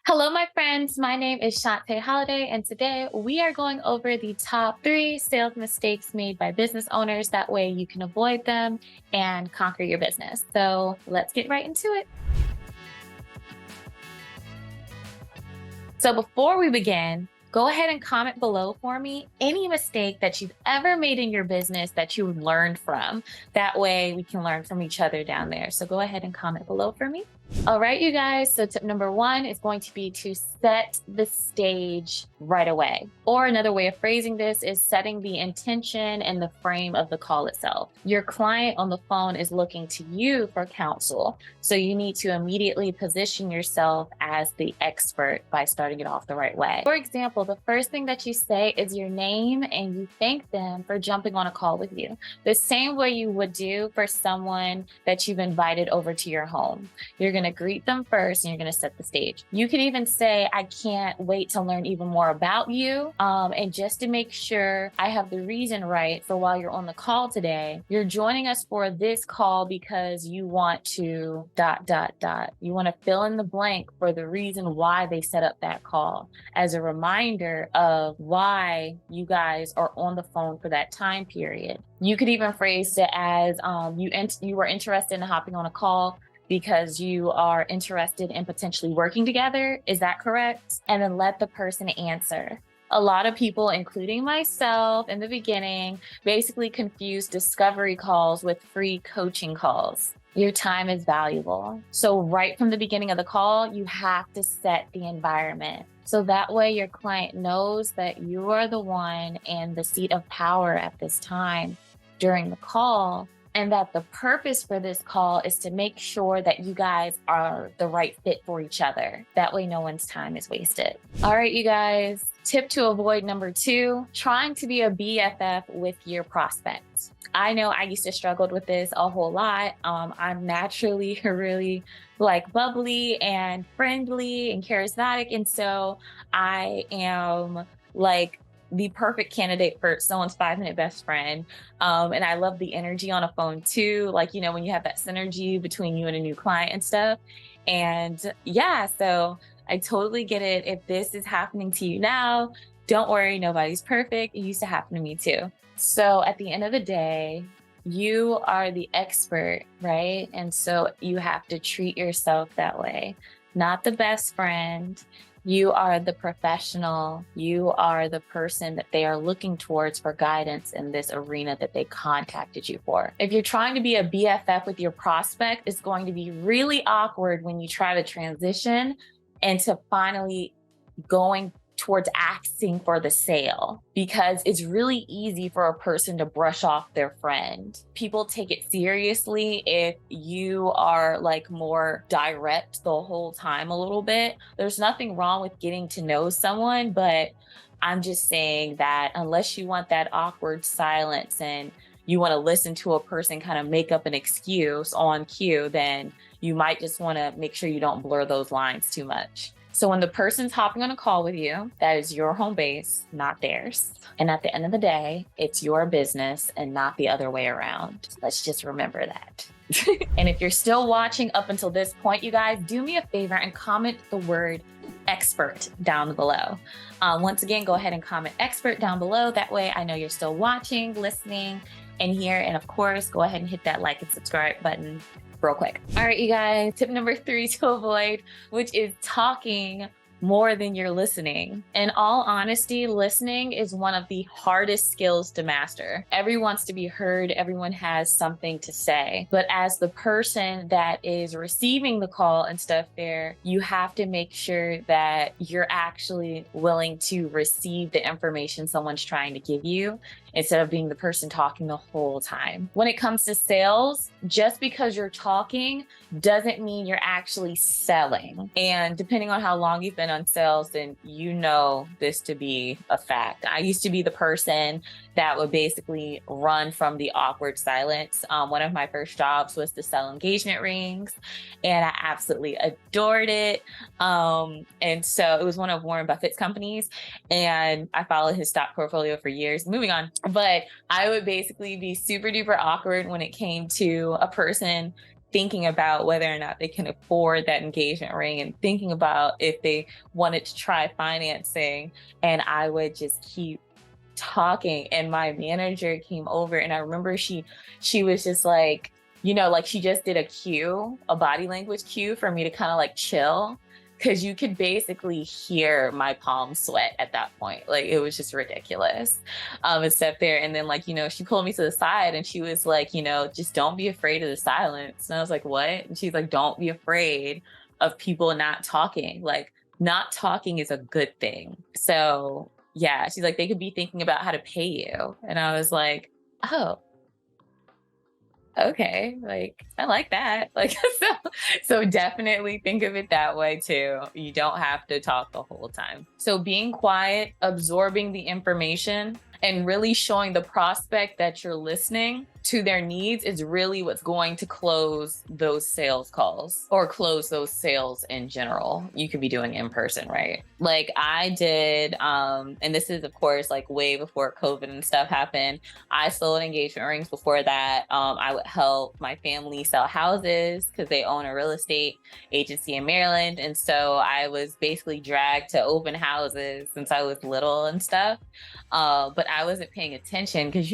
Hello, my friends. My name is Chante Holliday, and today we are going over the top 3 sales mistakes made by business owners. That way you can avoid them and conquer your business. So let's get right into it. So before we begin, go ahead and comment below for me any mistake that you've ever made in your business that you learned from. That way we can learn from each other down there. So go ahead and comment below for me. All right, you guys. So tip number 1 is going to be to set the stage right away. Or another way of phrasing this is setting the intention and the frame of the call itself. Your client on the phone is looking to you for counsel. So you need to immediately position yourself as the expert by starting it off the right way. For example, the first thing that you say is your name and you thank them for jumping on a call with you. The same way you would do for someone that you've invited over to your home. You're going to greet them first and you're going to set the stage. You could even say, I can't wait to learn even more about you. And just to make sure I have the reason right for while you're on the call today, you're joining us for this call because you want to ... You want to fill in the blank for the reason why they set up that call as a reminder of why you guys are on the phone for that time period. You could even phrase it as you were interested in hopping on a call because you are interested in potentially working together. Is that correct? And then let the person answer. A lot of people, including myself in the beginning, basically confuse discovery calls with free coaching calls. Your time is valuable. So right from the beginning of the call, you have to set the environment. So that way your client knows that you are the one in the seat of power at this time during the call, and that the purpose for this call is to make sure that you guys are the right fit for each other. That way no one's time is wasted. All right, you guys. Tip to avoid number 2, trying to be a BFF with your prospects. I know I used to struggle with this a whole lot. I'm naturally really bubbly and friendly and charismatic. And so I am the perfect candidate for someone's 5-minute best friend. And I love the energy on a phone too. When you have that synergy between you and a new client and stuff. And yeah, so I totally get it. If this is happening to you now, don't worry, nobody's perfect. It used to happen to me too. So at the end of the day, you are the expert, right? And so you have to treat yourself that way, not the best friend. You are the professional. You are the person that they are looking towards for guidance in this arena that they contacted you for. If you're trying to be a BFF with your prospect, it's going to be really awkward when you try to transition into finally going towards asking for the sale, because it's really easy for a person to brush off their friend. People take it seriously if you are more direct the whole time a little bit. There's nothing wrong with getting to know someone, but I'm just saying that unless you want that awkward silence and you want to listen to a person kind of make up an excuse on cue, then you might just want to make sure you don't blur those lines too much. So when the person's hopping on a call with you, that is your home base, not theirs. And at the end of the day, it's your business and not the other way around. Let's just remember that. And if you're still watching up until this point, you guys, do me a favor and comment the word expert down below. Once again, go ahead and comment expert down below. That way I know you're still watching, listening, and here. And of course, go ahead and hit that like and subscribe button real quick. All right, you guys, tip number 3 to avoid, which is talking more than you're listening. In all honesty, listening is one of the hardest skills to master. Everyone wants to be heard. Everyone has something to say. But as the person that is receiving the call and stuff there, you have to make sure that you're actually willing to receive the information someone's trying to give you instead of being the person talking the whole time. When it comes to sales, just because you're talking doesn't mean you're actually selling. And depending on how long you've been on sales, then you know this to be a fact. I used to be the person that would basically run from the awkward silence. One of my first jobs was to sell engagement rings, and I absolutely adored it. And so it was one of Warren Buffett's companies, and I followed his stock portfolio for years. Moving on. But I would basically be super duper awkward when it came to a person thinking about whether or not they can afford that engagement ring and thinking about if they wanted to try financing. And I would just keep talking, and my manager came over, and I remember she was just like, like she just did a body language cue for me to kind of like chill, because you could basically hear my palms sweat at that point. Like, it was just ridiculous. And stuff there. And then, like, she pulled me to the side and she was like, just don't be afraid of the silence. And I was like, what? And she's like, don't be afraid of people not talking. Like, not talking is a good thing. So yeah, she's like, they could be thinking about how to pay you. And I was like, oh, okay, like, I like that. Like, so definitely think of it that way too. You don't have to talk the whole time. So being quiet, absorbing the information, and really showing the prospect that you're listening to their needs is really what's going to close those sales calls, or close those sales in general. You could be doing in person, right? Like I did, and this is of course like way before COVID and stuff happened. I sold engagement rings before that. I would help my family sell houses because they own a real estate agency in Maryland. And so I was basically dragged to open houses since I was little and stuff. But I wasn't paying attention because,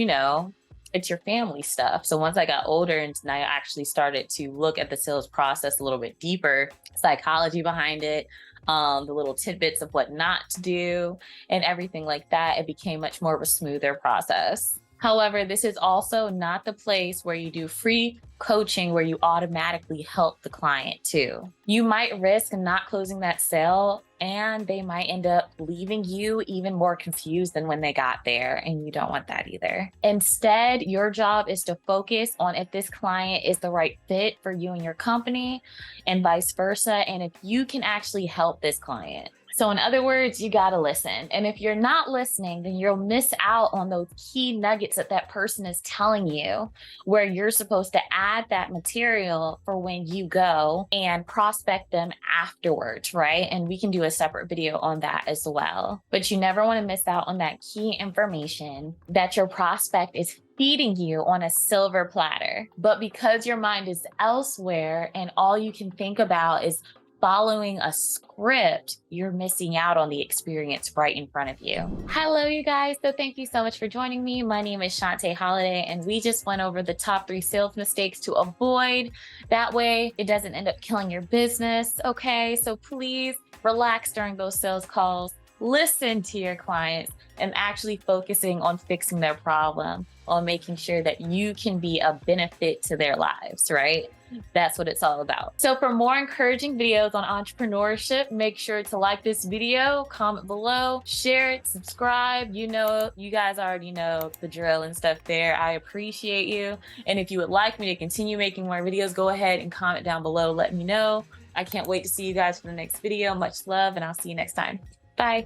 it's your family stuff. So once I got older and I actually started to look at the sales process a little bit deeper, psychology behind it, the little tidbits of what not to do and everything like that, it became much more of a smoother process. However, this is also not the place where you do free coaching where you automatically help the client too. You might risk not closing that sale, and they might end up leaving you even more confused than when they got there, and you don't want that either. Instead, your job is to focus on if this client is the right fit for you and your company, and vice versa, and if you can actually help this client. So in other words, you got to listen. And if you're not listening, then you'll miss out on those key nuggets that that person is telling you, where you're supposed to add that material for when you go and prospect them afterwards, right? And we can do a separate video on that as well. But you never want to miss out on that key information that your prospect is feeding you on a silver platter. But because your mind is elsewhere and all you can think about is following a script, you're missing out on the experience right in front of you. Hello, you guys. So thank you so much for joining me. My name is Chante Holliday, and we just went over the top 3 sales mistakes to avoid. That way it doesn't end up killing your business. Okay, so please relax during those sales calls. Listen to your clients and actually focusing on fixing their problem, on making sure that you can be a benefit to their lives, right? That's what it's all about. So for more encouraging videos on entrepreneurship, make sure to like this video, comment below, share it, subscribe. You guys already know the drill and stuff there. I appreciate you. And if you would like me to continue making more videos, go ahead and comment down below. Let me know. I can't wait to see you guys for the next video. Much love, and I'll see you next time. Bye.